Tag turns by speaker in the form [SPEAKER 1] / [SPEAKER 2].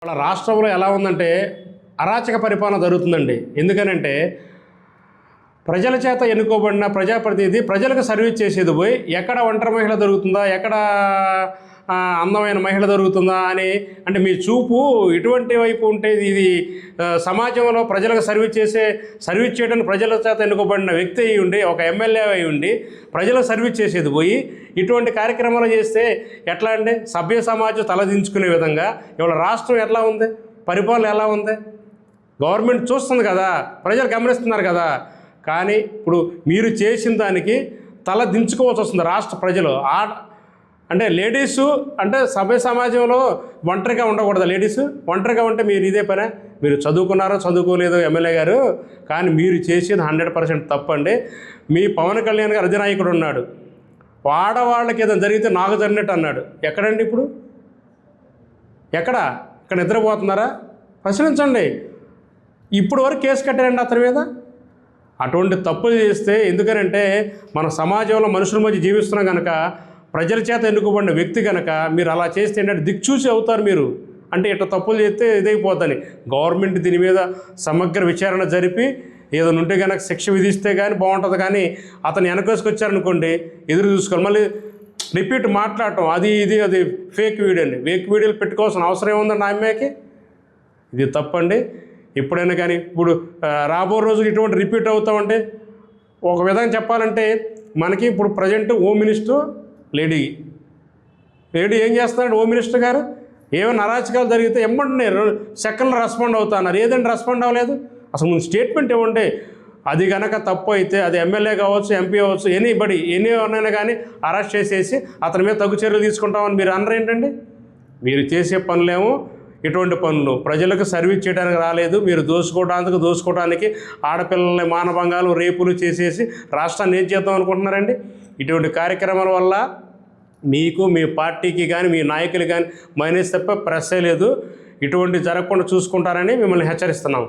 [SPEAKER 1] వాళ్ళ రాష్ట్రంలో ఎలా ఉందంటే అరాచక పరిపాలన జరుగుతుందండి. ఎందుకనంటే ప్రజల చేత ఎన్నుకోబడిన ప్రజాప్రతినిధి ప్రజలకు సర్వీస్ చేసేది పోయి ఎక్కడ ఒంటరి మహిళ దొరుకుతుందా, ఎక్కడ అందమైన మహిళ దొరుకుతుందా అని, అంటే మీ చూపు ఇటువంటి వైపు ఉంటే ఇది సమాజంలో ప్రజలకు సర్వీస్ చేయడానికి ప్రజల చేత ఎన్నుకోబడిన వ్యక్తి అయి ఉండి, ఒక ఎమ్మెల్యే అయి ఉండి ప్రజలకు సర్వీస్ చేసేది పోయి ఇటువంటి కార్యక్రమాలు చేస్తే ఎట్లా అండి? సభ్య సమాజం తలదించుకునే విధంగా ఇవాళ రాష్ట్రం ఎట్లా ఉంది, పరిపాలన ఎలా ఉంది? గవర్నమెంట్ చూస్తుంది కదా, ప్రజలు గమనిస్తున్నారు కదా. కానీ ఇప్పుడు మీరు చేసిన దానికి తల దించుకోవాల్సి వస్తుంది రాష్ట్ర ప్రజలు. అంటే లేడీసు అంటే సభ్య సమాజంలో ఒంటరిగా ఉండకూడదు. లేడీసు ఒంటరిగా ఉంటే మీరు ఇదే పనే. మీరు చదువుకున్నారో చదువుకోలేదో ఎమ్మెల్యే గారు, కానీ మీరు చేసేది 100% తప్పండి. మీ పవన్ కళ్యాణ్ గారు అధినాయకుడు ఉన్నాడు, ఆడవాళ్ళకి ఏదైనా జరిగితే నాకు జరిగినట్టు అన్నాడు. ఎక్కడండి ఇప్పుడు? ఇక్కడ నిద్రపోతున్నారా? ప్రశ్నించండి. ఇప్పుడు వరకు కేసు కట్టారండి అతని మీద. అటువంటి తప్పులు చేస్తే ఎందుకనంటే మన సమాజంలో మనుషుల మధ్య జీవిస్తున్నాం కనుక, ప్రజల చేత ఎన్నుకోబడిన వ్యక్తి కనుక మీరు అలా చేస్తే ఏంటంటే దిక్చూసి అవుతారు మీరు. అంటే ఇట్లా తప్పులు చేస్తే ఇదైపోతుంది. గవర్నమెంట్ దీని మీద సమగ్ర విచారణ జరిపి ఏదైనా ఉంటే కనుక శిక్ష విధిస్తే కానీ బాగుంటుంది. కానీ అతను వెనకేసుకొచ్చారనుకోండి, ఎదురు చూసుకోవాలి. మళ్ళీ రిపీట్ మాట్లాడటం అది ఫేక్ వీడియో అండి. ఫేక్ వీడియోలు పెట్టుకోవాల్సిన అవసరం ఏముందండి ఆ అమ్మాయికి? ఇది తప్పండి. ఎప్పుడైనా కానీ ఇప్పుడు రాబో రోజులు ఇటువంటి రిపీట్ అవుతామంటే, ఒక విధంగా చెప్పాలంటే మనకి ఇప్పుడు ప్రజెంట్ హోమ్ మినిస్టర్ లేడీ ఏం చేస్తున్నాడు? హోమ్ మినిస్టర్ గారు ఏమైనా అరాచకాలు జరిగితే ఎమ్మంటే సెకండ్లో రెస్పాండ్ అవుతున్నారు. ఏదండి రెస్పాండ్ అవ్వలేదు? అసలు ముందు స్టేట్మెంట్ ఇవ్వండి. అది కనుక తప్పు అయితే అది ఎమ్మెల్యే కావచ్చు, ఎంపీ కావచ్చు, ఎనీ ఎవరినైనా కానీ అరెస్ట్ చేసేసి అతని మీద తగు చర్యలు తీసుకుంటామని మీరు అనరు ఏంటండి? మీరు చేసే పనులేమో ఇటువంటి పనులు, ప్రజలకు సర్వీస్ చేయడానికి రాలేదు. మీరు దోసుకోవడానికి ఆడపిల్లల్ని మానభంగాలు, రేపులు చేసేసి రాష్ట్రాన్ని ఏం చేద్దాం అనుకుంటున్నారండి? ఇటువంటి కార్యక్రమాల వల్ల మీకు, మీ పార్టీకి కానీ, మీ నాయకులు కానీ మైనస్ తప్ప ప్రెస్సే లేదు. ఇటువంటి జరగకుండా చూసుకుంటారని మిమ్మల్ని హెచ్చరిస్తున్నాం.